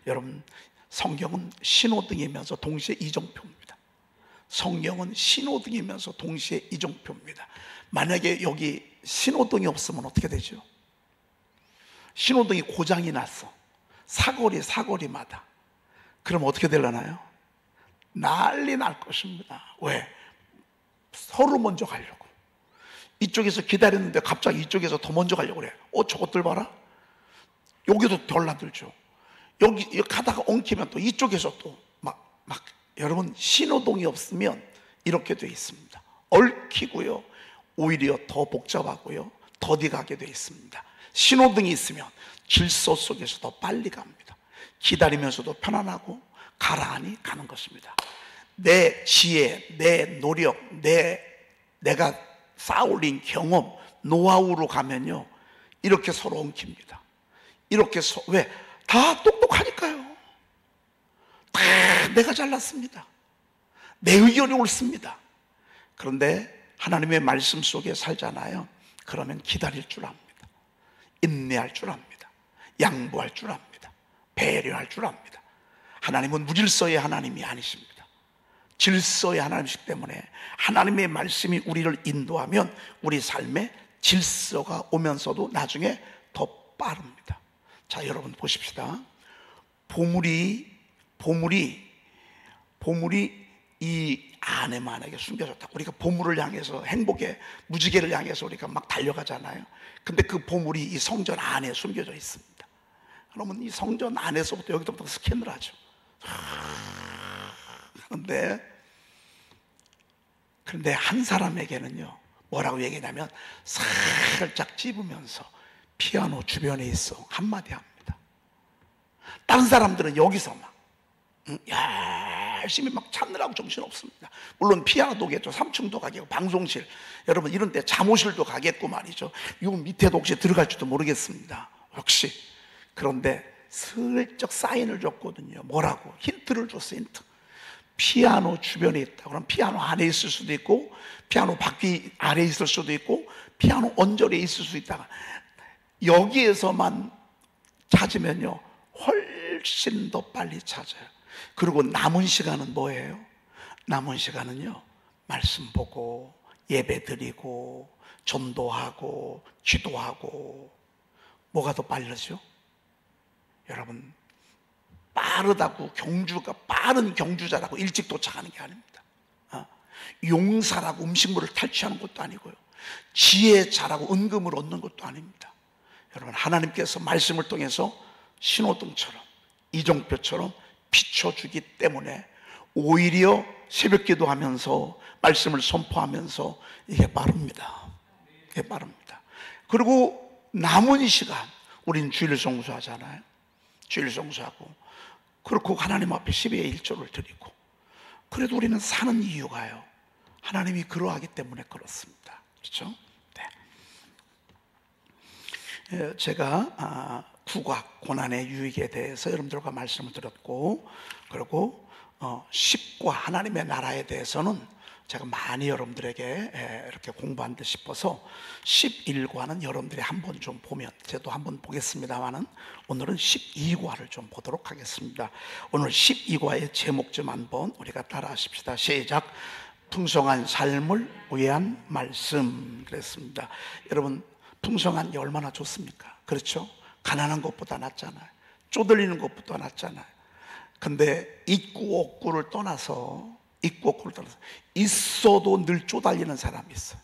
여러분, 성경은 신호등이면서 동시에 이정표입니다. 성경은 신호등이면서 동시에 이정표입니다. 만약에 여기 신호등이 없으면 어떻게 되죠? 신호등이 고장이 났어. 사거리마다. 그럼 어떻게 되려나요? 난리 날 것입니다. 왜? 서로 먼저 가려고. 이쪽에서 기다렸는데 갑자기 이쪽에서 더 먼저 가려고 그래. 저것들 봐라. 여기도 별나들죠. 여기 가다가 엉키면 또 이쪽에서 또 막 여러분, 신호등이 없으면 이렇게 돼 있습니다. 얽히고요, 오히려 더 복잡하고요, 더디 가게 돼 있습니다. 신호등이 있으면 질서 속에서 더 빨리 갑니다. 기다리면서도 편안하고 가라앉이 가는 것입니다. 내 지혜, 내 노력, 내가 쌓아올린 경험, 노하우로 가면요, 이렇게 서로 엉킵니다. 이렇게 왜? 다 똑똑하니까요. 다 내가 잘났습니다. 내 의견이 옳습니다. 그런데 하나님의 말씀 속에 살잖아요. 그러면 기다릴 줄 압니다. 인내할 줄 압니다. 양보할 줄 압니다. 배려할 줄 압니다. 하나님은 무질서의 하나님이 아니십니다. 질서의 하나님이시기 때문에 하나님의 말씀이 우리를 인도하면 우리 삶에 질서가 오면서도 나중에 더 빠릅니다. 자, 여러분 보십시다. 보물이 이 안에 만약에 숨겨졌다. 우리가 보물을 향해서, 행복의 무지개를 향해서 우리가 막 달려가잖아요. 근데 그 보물이 이 성전 안에 숨겨져 있습니다. 그러면 이 성전 안에서부터 여기서부터 스캔을 하죠. 그런데 한 사람에게는요, 뭐라고 얘기하냐면 살짝 찝으면서 피아노 주변에 있어 한마디 합니다. 다른 사람들은 여기서 막 열심히 막 찾느라고 정신없습니다. 물론 피아노도 가겠죠. 3층도 가겠고, 방송실, 여러분 이런 데 잠옷실도 가겠고 말이죠. 요 밑에도 혹시 들어갈지도 모르겠습니다. 혹시. 그런데 슬쩍 사인을 줬거든요. 뭐라고? 힌트를 줬어요. 힌트. 피아노 주변에 있다. 그럼 피아노 안에 있을 수도 있고, 피아노 바퀴 아래에 있을 수도 있고, 피아노 언저리에 있을 수 있다. 여기에서만 찾으면요, 훨씬 더 빨리 찾아요. 그리고 남은 시간은 뭐예요? 남은 시간은요, 말씀 보고, 예배 드리고, 전도하고, 기도하고. 뭐가 더 빠르죠? 여러분, 빠르다고 빠른 경주자라고 일찍 도착하는 게 아닙니다. 용사라고 음식물을 탈취하는 것도 아니고요, 지혜자라고 은금을 얻는 것도 아닙니다. 여러분, 하나님께서 말씀을 통해서 신호등처럼, 이정표처럼 비춰주기 때문에 오히려 새벽 기도하면서 말씀을 선포하면서 이게 빠릅니다. 이게 빠릅니다. 그리고 남은 시간, 우린 주일 성수하잖아요. 주일 성수하고, 그렇고 하나님 앞에 10의 1조를 드리고, 그래도 우리는 사는 이유가요, 하나님이 그러하기 때문에 그렇습니다. 그렇죠? 네. 제가 국악, 고난의 유익에 대해서 여러분들과 말씀을 드렸고, 그리고 10과 하나님의 나라에 대해서는 제가 많이 여러분들에게 이렇게 공부한 듯 싶어서 11과는 여러분들이 한번 좀 보면, 저도 한번 보겠습니다만은 오늘은 12과를 좀 보도록 하겠습니다. 오늘 12과의 제목 좀 한번 우리가 따라 하십시다. 시작. 풍성한 삶을 위한 말씀. 그랬습니다. 여러분, 풍성한 게 얼마나 좋습니까? 그렇죠? 가난한 것보다 낫잖아요. 쪼들리는 것보다 낫잖아요. 근데 있고 없고를 떠나서 있어도 늘 쪼달리는 사람이 있어요.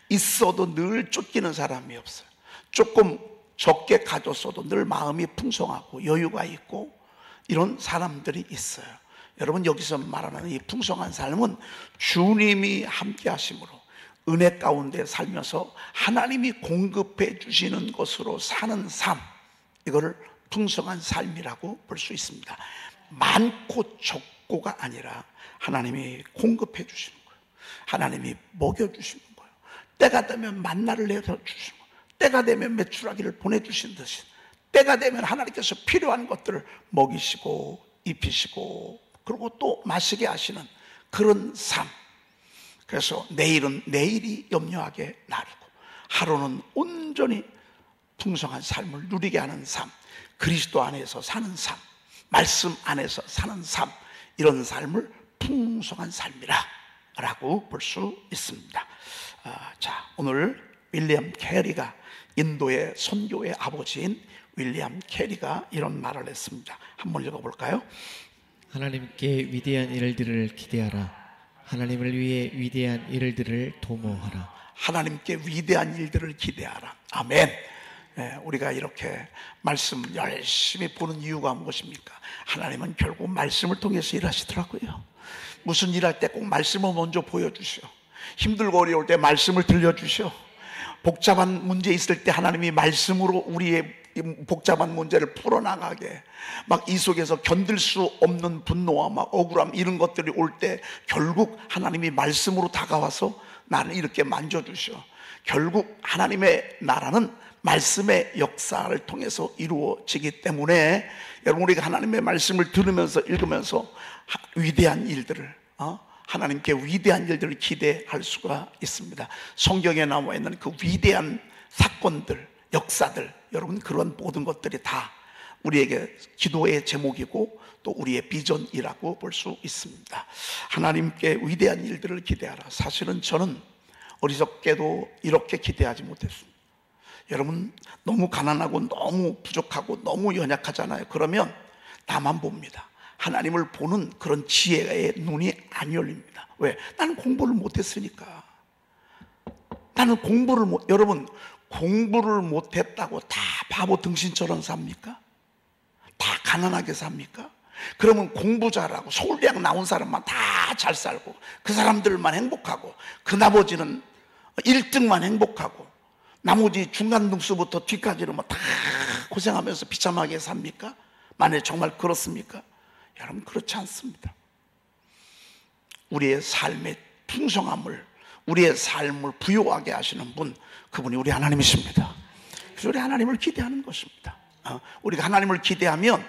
있어도 늘 쫓기는 사람이 없어요. 조금 적게 가졌어도 늘 마음이 풍성하고 여유가 있고 이런 사람들이 있어요. 여러분, 여기서 말하는 이 풍성한 삶은 주님이 함께 하심으로 은혜 가운데 살면서 하나님이 공급해 주시는 것으로 사는 삶, 이거를 풍성한 삶이라고 볼 수 있습니다. 많고 적고가 아니라 하나님이 공급해 주시는 거예요. 하나님이 먹여주시는 거예요. 때가 되면 만나를 내려주시는 거예요. 때가 되면 메추라기를 보내주신 듯이 때가 되면 하나님께서 필요한 것들을 먹이시고 입히시고, 그리고 또 마시게 하시는 그런 삶. 그래서 내일은 내일이 염려하게 나르고, 하루는 온전히 풍성한 삶을 누리게 하는 삶, 그리스도 안에서 사는 삶, 말씀 안에서 사는 삶, 이런 삶을 풍성한 삶이라 라고 볼 수 있습니다. 자, 오늘 윌리엄 캐리가, 인도의 선교의 아버지인 윌리엄 캐리가 이런 말을 했습니다. 한번 읽어볼까요? 하나님께 위대한 일들을 기대하라. 하나님을 위해 위대한 일들을 도모하라. 하나님께 위대한 일들을 기대하라. 아멘. 우리가 이렇게 말씀 열심히 보는 이유가 무엇입니까? 하나님은 결국 말씀을 통해서 일하시더라고요. 무슨 일할 때 꼭 말씀을 먼저 보여주셔. 힘들고 어려울 때 말씀을 들려주셔. 복잡한 문제 있을 때 하나님이 말씀으로 우리의 복잡한 문제를 풀어나가게, 막 이 속에서 견딜 수 없는 분노와 막 억울함, 이런 것들이 올 때 결국 하나님이 말씀으로 다가와서 나를 이렇게 만져주셔. 결국 하나님의 나라는 말씀의 역사를 통해서 이루어지기 때문에 여러분, 우리가 하나님의 말씀을 들으면서 읽으면서 위대한 일들을, 하나님께 위대한 일들을 기대할 수가 있습니다. 성경에 나와 있는 그 위대한 사건들, 역사들, 여러분, 그런 모든 것들이 다 우리에게 기도의 제목이고 또 우리의 비전이라고 볼 수 있습니다. 하나님께 위대한 일들을 기대하라. 사실은 저는 어리석게도 이렇게 기대하지 못했습니다. 여러분, 너무 가난하고 너무 부족하고 너무 연약하잖아요. 그러면 나만 봅니다. 하나님을 보는 그런 지혜의 눈이 안 열립니다. 왜? 나는 공부를 못했으니까. 나는 여러분, 공부를 못했다고 다 바보 등신처럼 삽니까? 다 가난하게 삽니까? 그러면 공부 잘하고 서울대학 나온 사람만 다 잘 살고 그 사람들만 행복하고 그 나머지는 1등만 행복하고 나머지 중간 등수부터 뒤까지는 다 고생하면서 비참하게 삽니까? 만약에 정말 그렇습니까? 여러분, 그렇지 않습니다. 우리의 삶의 풍성함을, 우리의 삶을 부요하게 하시는 분, 그분이 우리 하나님이십니다. 그래서 우리 하나님을 기대하는 것입니다. 우리가 하나님을 기대하면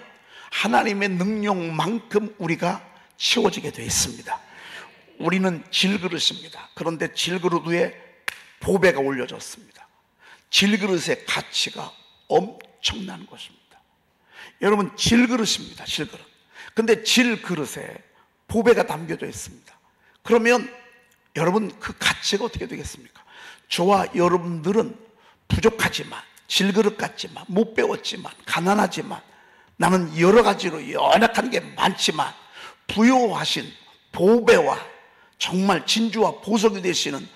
하나님의 능력만큼 우리가 채워지게 되어 있습니다. 우리는 질그릇입니다. 그런데 질그릇 위에 보배가 올려졌습니다. 질그릇의 가치가 엄청난 것입니다. 여러분, 질그릇입니다. 질그릇. 근데 질그릇에 보배가 담겨져 있습니다. 그러면 여러분, 그 가치가 어떻게 되겠습니까? 저와 여러분들은 부족하지만, 질그릇 같지만, 못 배웠지만, 가난하지만, 나는 여러 가지로 연약한 게 많지만 부요하신 보배와 정말 진주와 보석이 되시는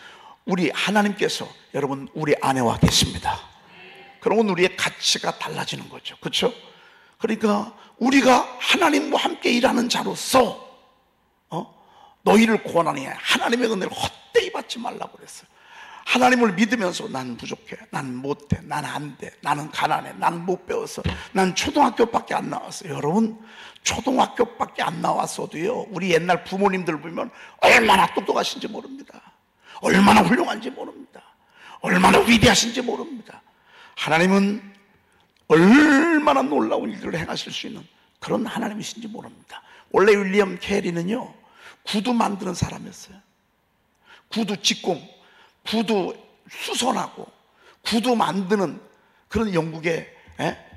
우리 하나님께서 여러분, 우리 안에와 계십니다. 그러면 우리의 가치가 달라지는 거죠. 그렇죠? 그러니까 우리가 하나님과 함께 일하는 자로서 너희를 구원하니 하나님의 은혜를 헛되이 받지 말라고 그랬어요. 하나님을 믿으면서 난 부족해, 난 못해, 난 안 돼, 나는 가난해, 난 못 배워서, 난 초등학교밖에 안 나왔어요. 여러분, 초등학교밖에 안 나왔어도요, 우리 옛날 부모님들 보면 얼마나 똑똑하신지 모릅니다. 얼마나 훌륭한지 모릅니다. 얼마나 위대하신지 모릅니다. 하나님은 얼마나 놀라운 일들을 행하실 수 있는 그런 하나님이신지 모릅니다. 원래 윌리엄 캐리는요, 구두 만드는 사람이었어요. 구두 직공, 구두 수선하고 구두 만드는 그런 영국의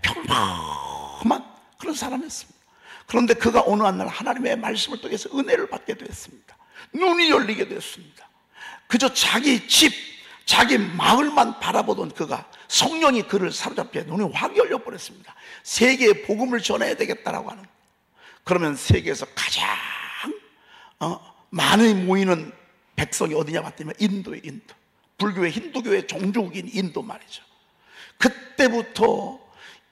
평범한 그런 사람이었습니다. 그런데 그가 어느 한 날 하나님의 말씀을 통해서 은혜를 받게 되었습니다. 눈이 열리게 되었습니다. 그저 자기 집, 자기 마을만 바라보던 그가, 성령이 그를 사로잡혀 눈이 확 열려버렸습니다. 세계에 복음을 전해야 되겠다라고 하는. 그러면 세계에서 가장 많이 모이는 백성이 어디냐 봤더니 인도에, 인도. 불교의 힌두교의 종족인 인도 말이죠. 그때부터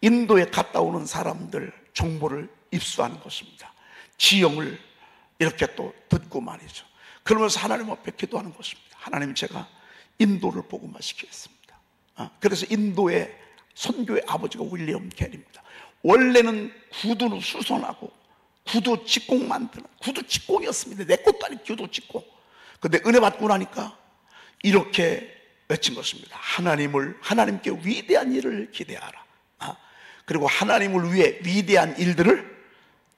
인도에 갔다 오는 사람들 정보를 입수하는 것입니다. 지형을 이렇게 또 듣고 말이죠. 그러면서 하나님 앞에 기도하는 것입니다. 하나님, 제가 인도를 복음화시키겠습니다. 그래서 인도의 선교의 아버지가 윌리엄 캐리입니다. 원래는 구두를 수선하고 구두 직공 만드는 구두 직공이었습니다. 내 것도 아닌 구두 직공. 근데 은혜 받고 나니까 이렇게 외친 것입니다. 하나님께 위대한 일을 기대하라. 그리고 하나님을 위해 위대한 일들을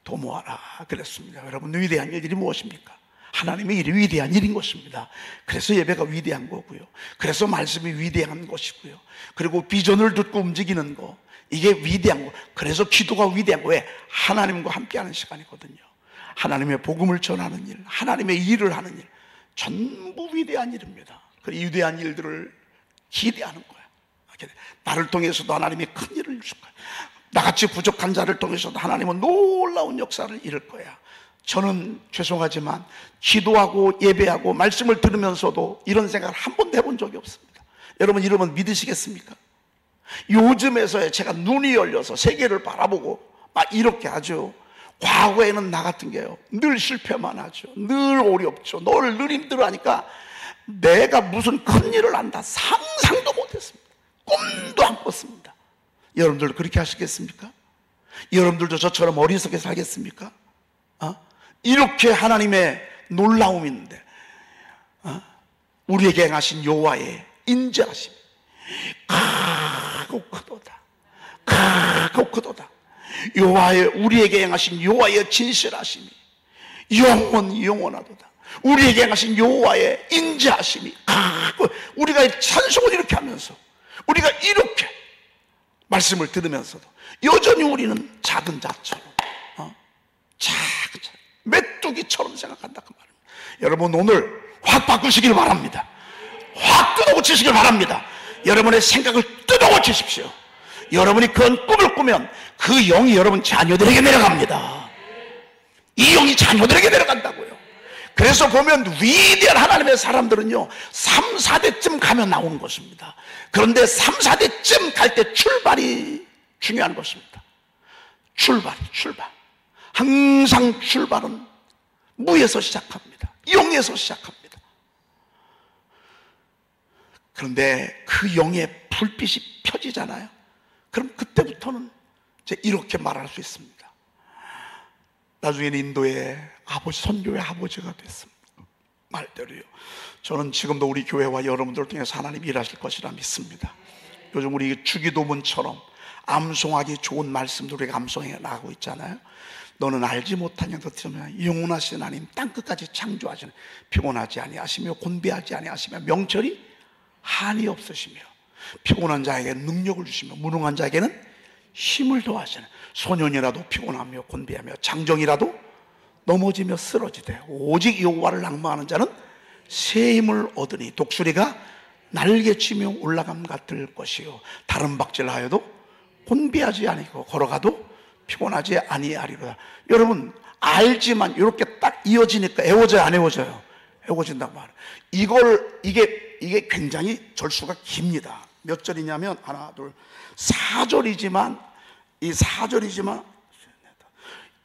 도모하라 그랬습니다. 여러분, 위대한 일들이 무엇입니까? 하나님의 일이 위대한 일인 것입니다. 그래서 예배가 위대한 거고요. 그래서 말씀이 위대한 것이고요. 그리고 비전을 듣고 움직이는 거, 이게 위대한 거. 그래서 기도가 위대한 거. 왜? 하나님과 함께하는 시간이거든요. 하나님의 복음을 전하는 일, 하나님의 일을 하는 일, 전부 위대한 일입니다. 그 위대한 일들을 기대하는 거야. 나를 통해서도 하나님이 큰 일을 주실 거야. 나같이 부족한 자를 통해서도 하나님은 놀라운 역사를 이룰 거야. 저는 죄송하지만 기도하고 예배하고 말씀을 들으면서도 이런 생각을 한 번도 해본 적이 없습니다. 여러분 이러면 믿으시겠습니까? 요즘에서야 제가 눈이 열려서 세계를 바라보고 막 이렇게 하죠. 과거에는 나 같은 게요, 늘 실패만 하죠. 늘 어렵죠. 늘 힘들어하니까 내가 무슨 큰 일을 한다 상상도 못했습니다. 꿈도 안 꿨습니다. 여러분들 그렇게 하시겠습니까? 여러분들도 저처럼 어리석게 살겠습니까? 이렇게 하나님의 놀라움이 있는데 우리에게 행하신 여호와의 인자하심 크고 크도다. 크고 크도다. 여호와의 우리에게 행하신 여호와의 진실하심이 영원하도다. 우리에게 행하신 여호와의 인자하심이 크고, 우리가 찬송을 이렇게 하면서 우리가 이렇게 말씀을 들으면서도 여전히 우리는 작은 자처럼 작은 자, 메뚜기처럼 생각한다 그 말입니다. 여러분 오늘 확 바꾸시길 바랍니다. 확 뜯어고치시길 바랍니다. 여러분의 생각을 뜯어고치십시오. 여러분이 그런 꿈을 꾸면 그 영이 여러분 자녀들에게 내려갑니다. 이 영이 자녀들에게 내려간다고요. 그래서 보면 위대한 하나님의 사람들은요 3, 4대쯤 가면 나오는 것입니다. 그런데 3, 4대쯤 갈 때 출발이 중요한 것입니다. 출발. 항상 출발은 무에서 시작합니다. 영에서 시작합니다. 그런데 그 영의 불빛이 펴지잖아요. 그럼 그때부터는 이제 이렇게 말할 수 있습니다. 나중에는 인도의 아버지, 선교의 아버지가 됐습니다. 말대로요. 저는 지금도 우리 교회와 여러분들을 통해서 하나님이 일하실 것이라 믿습니다. 요즘 우리 주기도문처럼 암송하기 좋은 말씀들 우리가 암송해 나가고 있잖아요. 너는 알지 못한 영도 들으면 영원하신 하나님 땅끝까지 창조하시는 피곤하지 아니하시며 곤비하지 아니하시며 명철이 한이 없으시며 피곤한 자에게 능력을 주시며 무능한 자에게는 힘을 더하시는, 소년이라도 피곤하며 곤비하며 장정이라도 넘어지며 쓰러지되 오직 여호와를 낭망하는 자는 새 힘을 얻으니 독수리가 날개치며 올라감 같을 것이요 다른 박질하여도 곤비하지 아니고 걸어가도 피곤하지 아니하리로다. 여러분 알지만 이렇게 딱 이어지니까 애워져요 안 애워져요? 애워진단 말이에요. 이게 굉장히 절수가 깁니다. 몇 절이냐면 하나 둘 4절이지만 이 4절이지만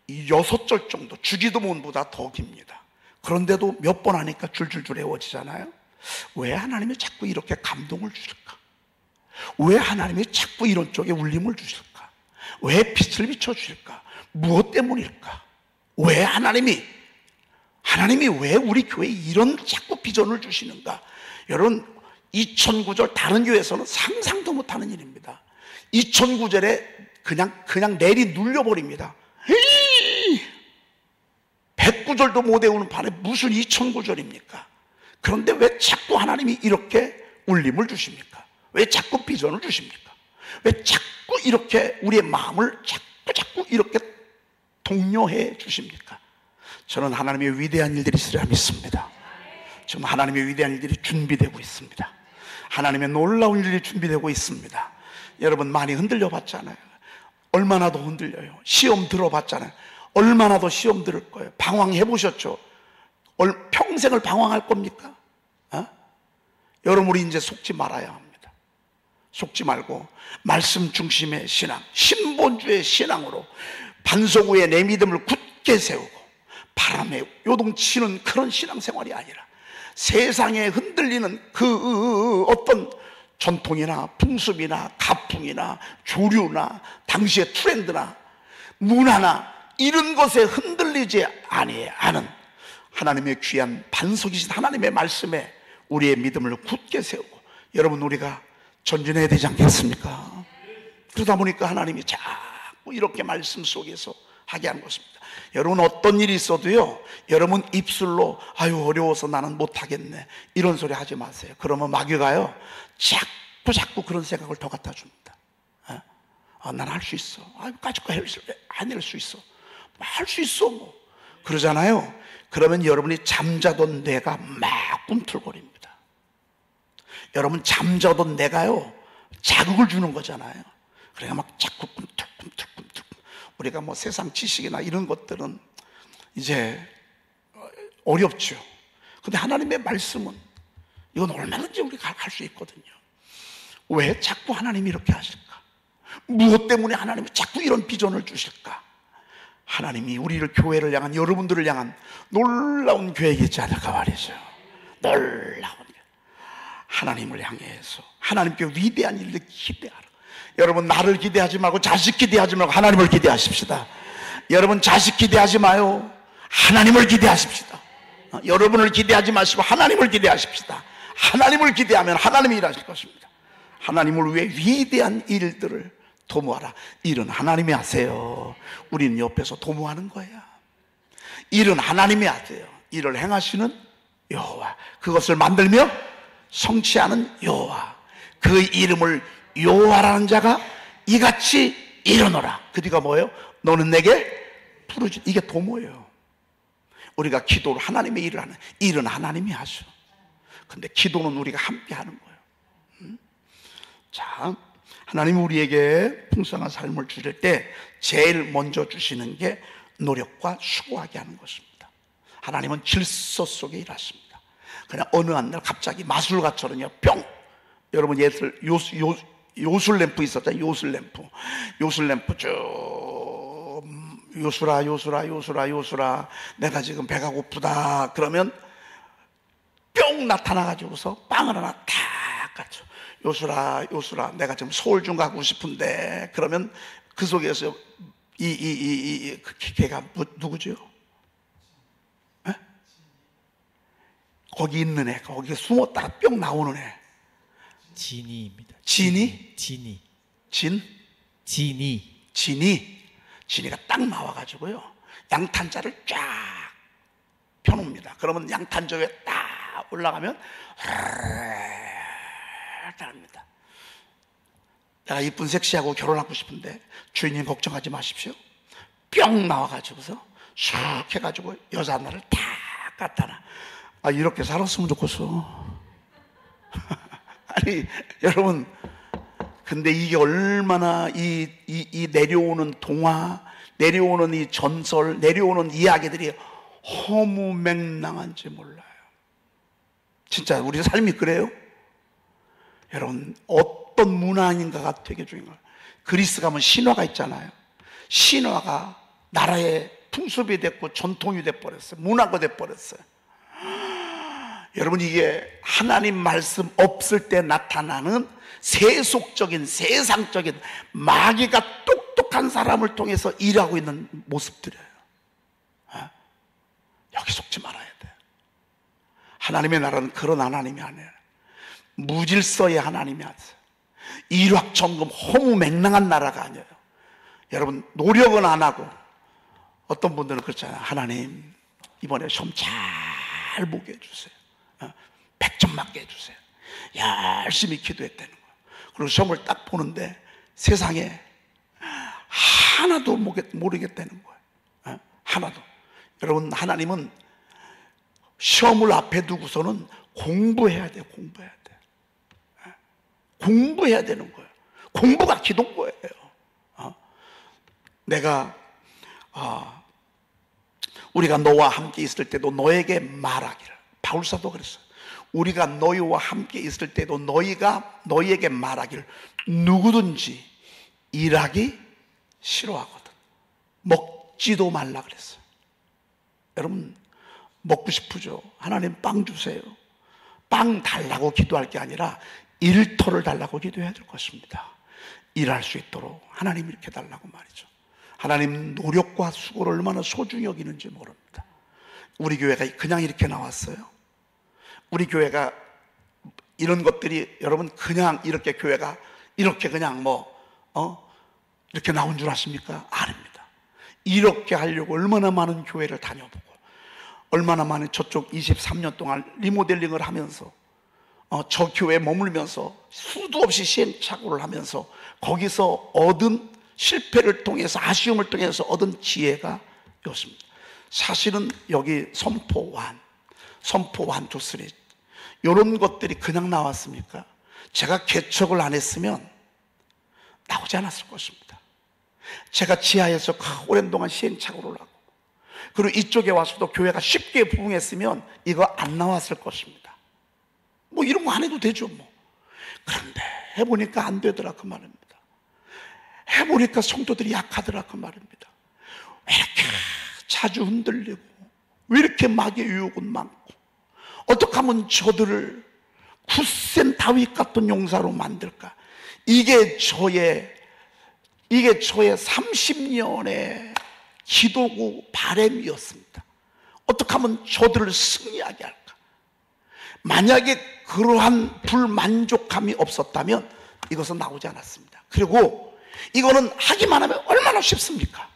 이 6절 정도 주기도문보다 더 깁니다. 그런데도 몇 번 하니까 줄줄줄 애워지잖아요. 왜 하나님이 자꾸 이렇게 감동을 주실까? 왜 하나님이 자꾸 이런 쪽에 울림을 주실까? 왜 빛을 비춰주실까? 무엇 때문일까? 왜 하나님이 왜 우리 교회에 이런 자꾸 비전을 주시는가? 여러분 2009절 다른 교회에서는 상상도 못하는 일입니다. 2009절에 그냥 내리 눌려버립니다. 109절도 못 외우는 판에 무슨 2009절입니까? 그런데 왜 자꾸 하나님이 이렇게 울림을 주십니까? 왜 자꾸 비전을 주십니까? 왜 자꾸 이렇게 우리의 마음을 자꾸 이렇게 독려해 주십니까? 저는 하나님의 위대한 일들이 있으리라 믿습니다. 지금 하나님의 위대한 일들이 준비되고 있습니다. 하나님의 놀라운 일들이 준비되고 있습니다. 여러분 많이 흔들려 봤잖아요. 얼마나 더 흔들려요. 시험 들어봤잖아요. 얼마나 더 시험 들을 거예요. 방황해 보셨죠? 평생을 방황할 겁니까? 여러분 우리 이제 속지 말아야 합니다. 속지 말고 말씀 중심의 신앙, 신본주의 신앙으로 반석 위에 내 믿음을 굳게 세우고 바람에 요동치는 그런 신앙생활이 아니라 세상에 흔들리는 그 어떤 전통이나 풍습이나 가풍이나 조류나 당시의 트렌드나 문화나 이런 것에 흔들리지 아니하는 하나님의 귀한 반석이신 하나님의 말씀에 우리의 믿음을 굳게 세우고, 여러분 우리가 전진해야 되지 않겠습니까? 그러다 보니까 하나님이 자꾸 이렇게 말씀 속에서 하게 하는 것입니다. 여러분 어떤 일이 있어도요, 여러분 입술로 아유 어려워서 나는 못하겠네 이런 소리 하지 마세요. 그러면 마귀가요 자꾸 그런 생각을 더 갖다 줍니다. 난 할 수 있어. 까짓거 해낼 수 있어. 할 수 있어 뭐. 그러잖아요. 그러면 여러분이 잠자던 뇌가 막 꿈틀거립니다. 여러분 잠자던 뇌가요 자극을 주는 거잖아요. 그러니까 막 자꾸 꿈틀. 우리가 뭐 세상 지식이나 이런 것들은 이제 어렵죠. 근데 하나님의 말씀은 이건 얼마든지 우리가 할 수 있거든요. 왜 자꾸 하나님이 이렇게 하실까? 무엇 때문에 하나님이 자꾸 이런 비전을 주실까? 하나님이 우리를, 교회를 향한, 여러분들을 향한 놀라운 계획이 있지 않을까 말이죠. 놀라운 하나님을 향해서 하나님께 위대한 일을 기대하라. 여러분, 나를 기대하지 말고 자식 기대하지 말고 하나님을 기대하십시다. 여러분, 자식 기대하지 마요. 하나님을 기대하십시다. 여러분을 기대하지 마시고 하나님을 기대하십시다. 하나님을 기대하면 하나님이 일하실 것입니다. 하나님을 위해 위대한 일들을 도모하라. 일은 하나님이 하세요. 우리는 옆에서 도모하는 거야. 일은 하나님이 하세요. 일을 행하시는 여호와, 그것을 만들며 성취하는 여호와, 그 이름을 여호와라는 자가 이같이 일어너라. 그 뒤가 뭐예요? 너는 내게 부르짖. 이게 도모예요. 우리가 기도를, 하나님의 일을 하는, 일은 하나님이 하셔. 근데 기도는 우리가 함께 하는 거예요. 자, 하나님이 우리에게 풍성한 삶을 주실 때 제일 먼저 주시는 게 노력과 수고하게 하는 것입니다. 하나님은 질서 속에 일하십니다. 그냥 어느 한 날 갑자기 마술가처럼요, 뿅! 여러분, 요술램프 있었잖아요. 요술램프 쭉, 요술아, 내가 지금 배가 고프다. 그러면 뿅 나타나가지고서 빵을 하나 탁 갖죠. 요술아, 내가 지금 서울 좀 가고 싶은데. 그러면 그 속에서 걔가 누구죠? 에? 거기 있는 애, 거기 숨었다가 뿅 나오는 애. 진이입니다. 진이? 진이가 딱 나와가지고요, 양탄자를 쫙 펴놓습니다. 그러면 양탄자 위에 딱 올라가면 합니다. 내가 이쁜 섹시하고 결혼하고 싶은데 주인님 걱정하지 마십시오. 뿅 나와가지고서 슉 해가지고 여자 하나를 탁 갖다 놔. 이렇게 살았으면 좋겠어. 아니 여러분, 근데 이게 얼마나 이 내려오는 동화, 내려오는 이 전설, 내려오는 이야기들이 허무맹랑한지 몰라요. 진짜 우리 삶이 그래요? 여러분, 어떤 문화인가가 되게 중요한 거예요. 그리스 가면 신화가 있잖아요. 신화가 나라의 풍습이 됐고 전통이 돼버렸어요. 문화가 돼버렸어요. 여러분, 이게 하나님 말씀 없을 때 나타나는 세속적인, 세상적인 마귀가 똑똑한 사람을 통해서 일하고 있는 모습들이에요. 여기 속지 말아야 돼요. 하나님의 나라는 그런 하나님이 아니에요. 무질서의 하나님이 아니에요. 일확천금 허무맹랑한 나라가 아니에요. 여러분, 노력은 안 하고, 어떤 분들은 그렇잖아요. 하나님, 이번에 시험 잘 보게 해주세요. 100점 맞게 해주세요. 열심히 기도했다는 거예요. 그리고 시험을 딱 보는데 세상에 하나도 모르겠다는 거예요. 하나도. 여러분, 하나님은 시험을 앞에 두고서는 공부해야 돼요. 공부해야 되는 거예요. 공부가 기도인 거예요. 우리가 너와 함께 있을 때도 너에게 말하기를. 바울사도 그랬어요. 우리가 너희와 함께 있을 때도 너희에게 말하기를 누구든지 일하기 싫어하거든. 먹지도 말라 그랬어요. 여러분, 먹고 싶으죠? 하나님 빵 주세요. 빵 달라고 기도할 게 아니라 일터를 달라고 기도해야 될 것입니다. 일할 수 있도록 하나님 이렇게 달라고 말이죠. 하나님 노력과 수고를 얼마나 소중히 여기는지 모릅니다. 우리 교회가 그냥 이렇게 나왔어요. 우리 교회가 이런 것들이, 여러분, 그냥 이렇게 교회가 이렇게 그냥 이렇게 나온 줄 아십니까? 아닙니다. 이렇게 하려고 얼마나 많은 교회를 다녀보고, 얼마나 많은 저쪽 23년 동안 리모델링을 하면서, 저 교회에 머물면서 수도 없이 시행착오를 하면서 거기서 얻은 실패를 통해서, 아쉬움을 통해서 얻은 지혜가 이렇습니다. 사실은 여기 선포 1, 2, 3 이런 것들이 그냥 나왔습니까? 제가 개척을 안 했으면 나오지 않았을 것입니다. 제가 지하에서 오랜 동안 시행착오를 하고, 그리고 이쪽에 와서도 교회가 쉽게 부흥했으면 이거 안 나왔을 것입니다. 뭐 이런 거 안 해도 되죠 뭐. 그런데 해보니까 안 되더라 그 말입니다. 해보니까 성도들이 약하더라 그 말입니다. 왜 이렇게 자주 흔들리고, 왜 이렇게 마귀의 유혹은 많고, 어떻게 하면 저들을 굳센 다윗 같은 용사로 만들까? 이게 저의 30년의 기도고 바람이었습니다. 어떻게 하면 저들을 승리하게 할까? 만약에 그러한 불만족함이 없었다면 이것은 나오지 않았습니다. 그리고 이거는 하기만 하면 얼마나 쉽습니까?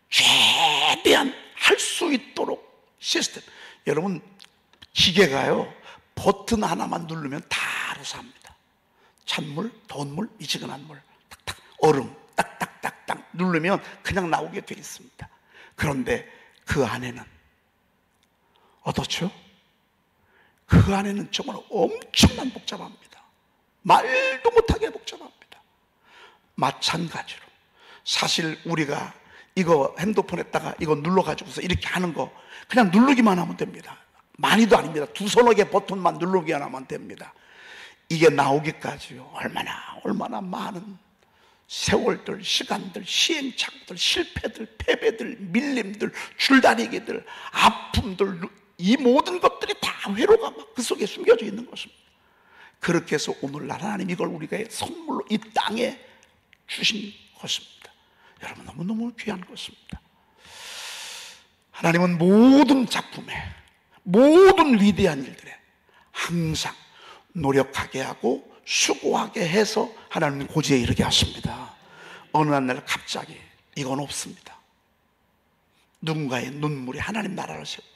최대한 할 수 있도록 시스템. 여러분, 기계가요 버튼 하나만 누르면 다 알아서 합니다. 찬물, 더운 물, 미지근한 물, 탁탁, 얼음 딱딱딱딱 누르면 그냥 나오게 되어 있습니다. 그런데 그 안에는 어떻죠? 그 안에는 정말 엄청난 복잡합니다. 말도 못하게 복잡합니다. 마찬가지로 사실 우리가 이거 핸드폰에다가 이거 눌러가지고서 이렇게 하는 거 그냥 누르기만 하면 됩니다. 많이도 아닙니다. 2-3개 버튼만 누르기만 하면 됩니다. 이게 나오기까지요 얼마나 많은 세월들, 시간들, 시행착오들, 실패들, 패배들, 밀림들, 줄다리기들, 아픔들, 이 모든 것들이 다 회로가 막 그 속에 숨겨져 있는 것입니다. 그렇게 해서 오늘날 하나님 이걸 우리가 선물로 이 땅에 주신 것입니다. 여러분, 너무너무 귀한 것입니다. 하나님은 모든 작품에, 모든 위대한 일들에 항상 노력하게 하고 수고하게 해서 하나님은 고지에 이르게 하십니다. 어느 날 갑자기 이건 없습니다. 누군가의 눈물이 하나님 나라를 세우고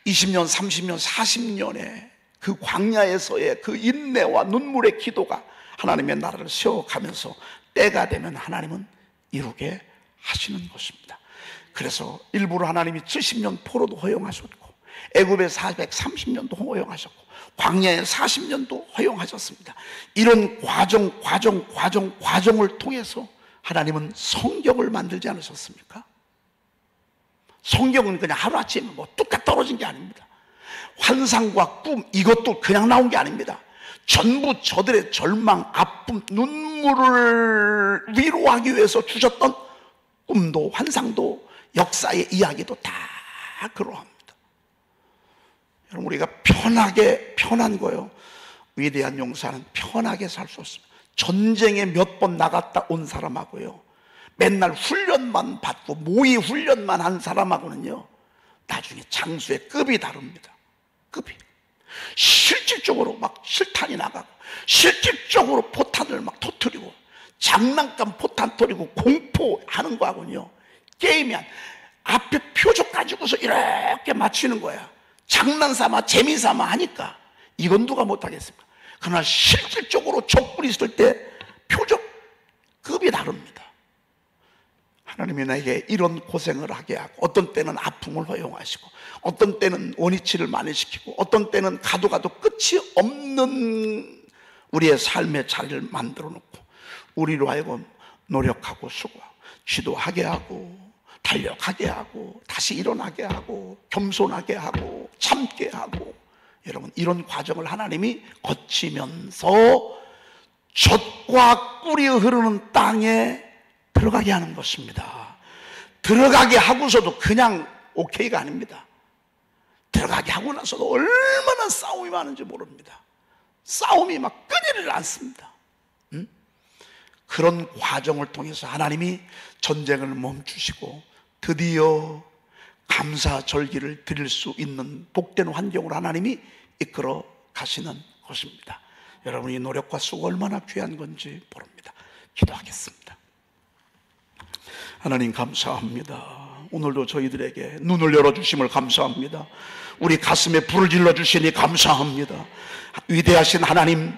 20년, 30년, 40년의 그 광야에서의 그 인내와 눈물의 기도가 하나님의 나라를 세워가면서 때가 되면 하나님은 이루게 하시는 것입니다. 그래서 일부러 하나님이 70년 포로도 허용하셨고, 애굽에 430년도 허용하셨고, 광야에 40년도 허용하셨습니다. 이런 과정을 통해서 하나님은 성경을 만들지 않으셨습니까? 성경은 그냥 하루아침에 뭐 뚝딱 떨어진 게 아닙니다. 환상과 꿈, 이것도 그냥 나온 게 아닙니다. 전부 저들의 절망, 아픔, 눈물을 위로하기 위해서 주셨던 꿈도 환상도 역사의 이야기도 다 그러합니다. 여러분, 우리가 편한 거요. 위대한 용사는 편하게 살 수 없습니다. 전쟁에 몇 번 나갔다 온 사람하고요, 맨날 훈련만 받고 모의 훈련만 한 사람하고는요, 나중에 장수의 급이 다릅니다. 급이. 실질적으로 막 실탄이 나가고, 실질적으로 포탄을 막 터뜨리고, 장난감 포탄 터뜨리고 공포하는 거하고는요, 게임이 앞에 표적 가지고서 이렇게 맞추는 거야. 장난삼아 재미삼아 하니까 이건 누가 못하겠습니까? 그러나 실질적으로 적군이 있을 때 표적 급이 다릅니다. 하나님이 나에게 이런 고생을 하게 하고, 어떤 때는 아픔을 허용하시고, 어떤 때는 원위치를 많이 시키고, 어떤 때는 가도 끝이 없는 우리의 삶의 자리를 만들어 놓고, 우리로 하여금 노력하고 수고하고 기도하게 하고 달려가게 하고 다시 일어나게 하고 겸손하게 하고 참게 하고, 여러분, 이런 과정을 하나님이 거치면서 젖과 꿀이 흐르는 땅에 들어가게 하는 것입니다. 들어가게 하고서도 그냥 오케이가 아닙니다. 들어가게 하고 나서도 얼마나 싸움이 많은지 모릅니다. 싸움이 막 끊이질 않습니다. 그런 과정을 통해서 하나님이 전쟁을 멈추시고 드디어 감사절기를 드릴 수 있는 복된 환경으로 하나님이 이끌어 가시는 것입니다. 여러분의 노력과 수고 얼마나 귀한 건지 모릅니다. 기도하겠습니다. 하나님, 감사합니다. 오늘도 저희들에게 눈을 열어주심을 감사합니다. 우리 가슴에 불을 질러주시니 감사합니다. 위대하신 하나님,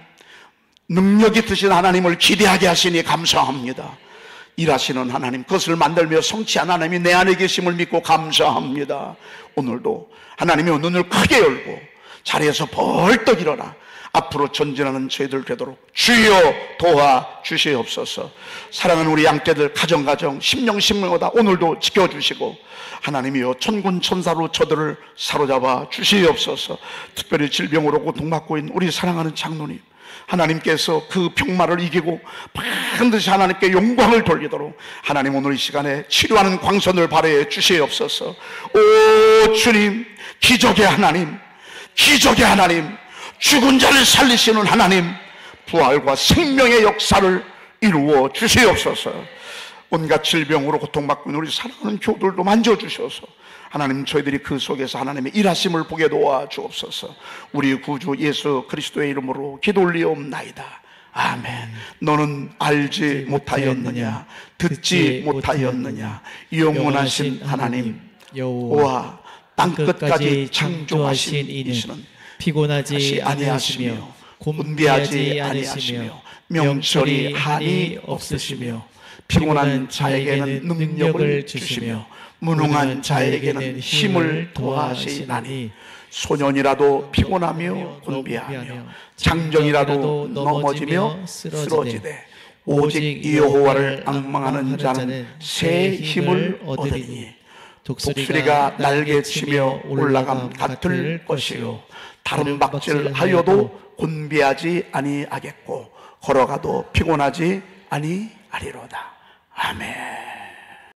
능력 있으신 하나님을 기대하게 하시니 감사합니다. 일하시는 하나님, 그것을 만들며 성취한 하나님이 내 안에 계심을 믿고 감사합니다. 오늘도 하나님의 눈을 크게 열고 자리에서 벌떡 일어나 앞으로 전진하는 저희들 되도록 주여 도와주시옵소서. 사랑하는 우리 양떼들 가정가정 심령마다 오늘도 지켜주시고 하나님이여 천군 천사로 저들을 사로잡아 주시옵소서. 특별히 질병으로 고통받고 있는 우리 사랑하는 장로님, 하나님께서 그 병마를 이기고 반드시 하나님께 영광을 돌리도록 하나님 오늘 이 시간에 치료하는 광선을 발휘해 주시옵소서. 오 주님, 기적의 하나님, 기적의 하나님, 죽은 자를 살리시는 하나님, 부활과 생명의 역사를 이루어 주시옵소서. 온갖 질병으로 고통받고 있는 우리 사랑하는 교들도 만져주셔서 하나님 저희들이 그 속에서 하나님의 일하심을 보게 도와주옵소서. 우리 구주 예수 그리스도의 이름으로 기도 올리옵나이다. 아멘. 너는 알지 못하였느냐, 듣지 못하였느냐, 영원하신 하나님 여호와 땅끝까지 창조하신 이는 피곤하지 아니하시며 곤비하지 아니하시며 명철이 한이 없으시며 피곤한 자에게는 능력을 주시며 무능한 자에게는 힘을 더하시나니 소년이라도 피곤하며 곤비하며 장정이라도 넘어지며 쓰러지되 오직 여호와를 앙망하는 자는 새 힘을 얻으리니 독수리가 날개치며 올라감 같을 것이요 다른 박질하여도 곤비하지 아니하겠고 걸어가도 피곤하지 아니하리로다. 아멘.